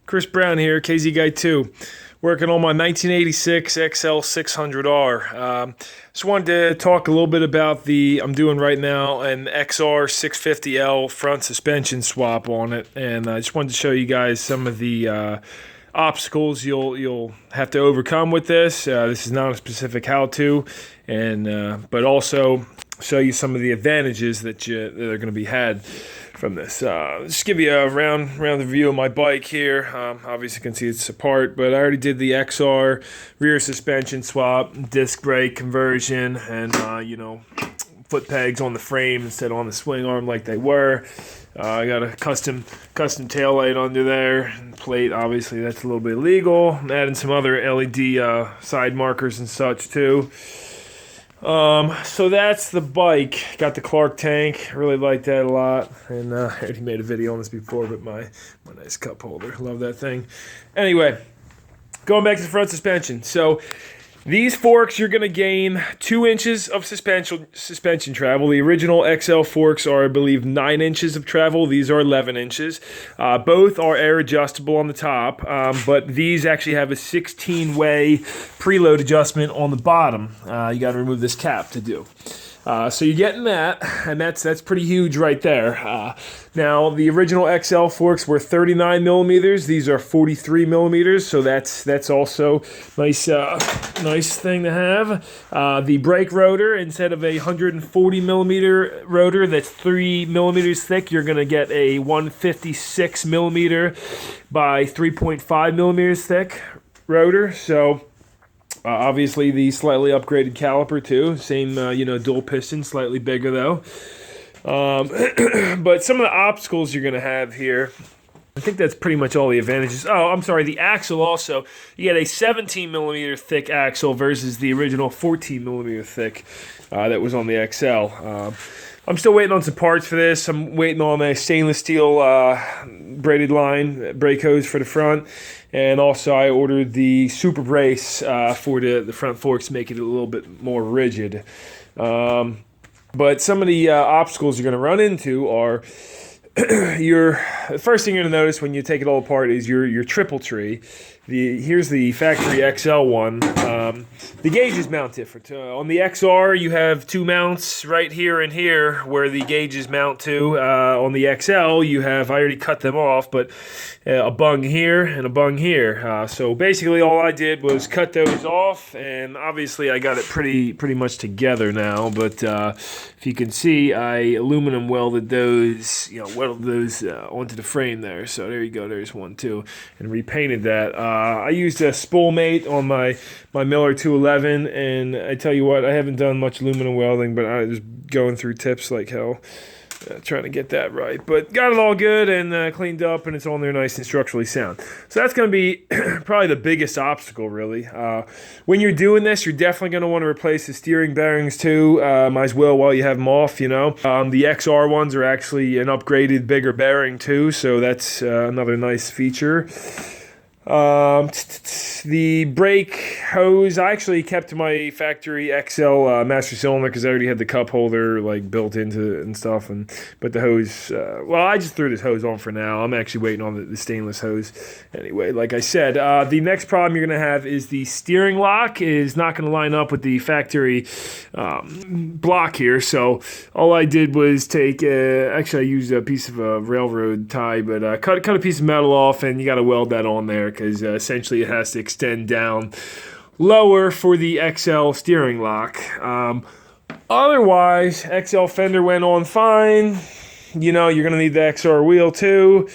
Chris Brown here, KZ Guy 2, working on my 1986 XL600R. Just wanted to talk a little bit about I'm doing right now an XR650L front suspension swap on it, and I just wanted to show you guys some of the obstacles you'll have to overcome with this. This is not a specific how-to, but also show you some of the advantages that are going to be had from this. Just give you a round view of my bike here. Obviously you can see it's apart, but I already did the XR rear suspension swap, disc brake conversion, and foot pegs on the frame instead of on the swing arm like they were. I got a custom tail light under there, plate. Obviously that's a little bit illegal. I'm adding some other LED side markers and such too. So that's the bike. Got the Clark tank. Really like that a lot. And I already made a video on this before, but my nice cup holder. Love that thing. Anyway, going back to the front suspension. So these forks, you're going to gain 2 inches of suspension travel. The original XL forks are, I believe, 9 inches of travel. These are 11 inches. Both are air adjustable on the top, but these actually have a 16-way preload adjustment on the bottom. You got to remove this cap to do. So you're getting that, and that's pretty huge right there. Now, the original XL forks were 39 millimeters. These are 43 millimeters, so that's also nice thing to have. The brake rotor, instead of a 140 millimeter rotor that's 3 millimeters thick, you're going to get a 156 millimeter by 3.5 millimeters thick rotor. So obviously the slightly upgraded caliper too, same dual piston, slightly bigger though. But some of the obstacles you're going to have here, I think that's pretty much all the advantages. Oh, I'm sorry, the axle also, you get a 17 millimeter thick axle versus the original 14 millimeter thick that was on the XL. I'm still waiting on some parts for this. I'm waiting on a stainless steel braided line brake hose for the front. And also I ordered the super brace for the front forks to make it a little bit more rigid. But some of the obstacles you're going to run into are the first thing you're going to notice when you take it all apart is your triple tree. Here's the factory XL one. The gauges mount different. On the XR, you have 2 mounts right here and here where the gauges mount to. On the XL, you have, I already cut them off, but a bung here and a bung here. So basically all I did was cut those off, and obviously I got it pretty much together now, but if you can see, I aluminum welded those, onto the frame there. So there you go, there's one too, and repainted that. I used a spool mate on my Miller 211, and I tell you what, I haven't done much aluminum welding, but I was going through tips like hell, trying to get that right. But got it all good and cleaned up, and it's on there nice and structurally sound. So that's going to be probably the biggest obstacle, really. When you're doing this, you're definitely going to want to replace the steering bearings too. Might as well while you have them off, The XR ones are actually an upgraded, bigger bearing too, so that's another nice feature. The brake hose, I actually kept to my factory XL master cylinder because I already had the cup holder built into it and stuff. But the hose, I just threw this hose on for now. I'm actually waiting on the stainless hose. Anyway, like I said, the next problem you're going to have is the steering lock is not going to line up with the factory block here. So all I did was actually I used a piece of a railroad tie, but cut a piece of metal off, and you got to weld that on there, because essentially it has to extend down lower for the XL steering lock. Otherwise, XL fender went on fine. You're going to need the XR wheel too,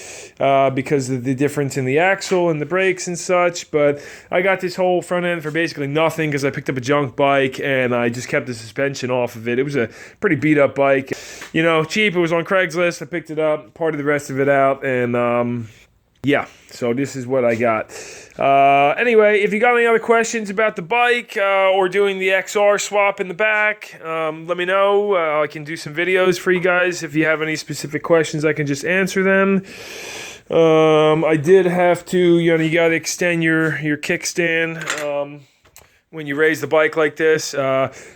because of the difference in the axle and the brakes and such. But I got this whole front end for basically nothing because I picked up a junk bike and I just kept the suspension off of it. It was a pretty beat up bike. Cheap. It was on Craigslist. I picked it up, parted the rest of it out, and yeah, so this is what I got. Anyway, if you got any other questions about the bike or doing the XR swap in the back, let me know. I can do some videos for you guys. If you have any specific questions, I can just answer them. I did have to, you got to extend your kickstand when you raise the bike like this.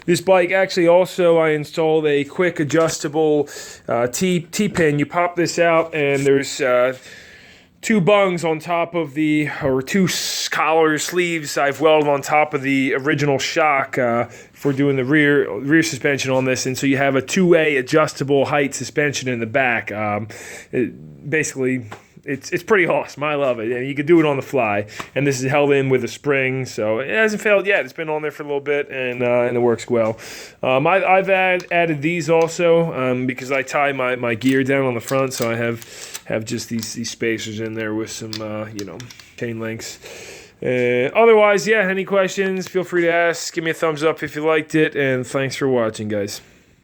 This bike actually also, I installed a quick adjustable T-pin. You pop this out, and there's two bungs on top of or two collar sleeves I've welded on top of the original shock for doing the rear suspension on this, and so you have a two-way adjustable height suspension in the back. Basically, it's pretty awesome. I love it. And you can do it on the fly, and this is held in with a spring, so it hasn't failed yet. It's been on there for a little bit, and it works well. I've added these also because I tie my gear down on the front, so I have just these spacers in there with some chain links. Otherwise, yeah, any questions, feel free to ask. Give me a thumbs up if you liked it, and thanks for watching, guys.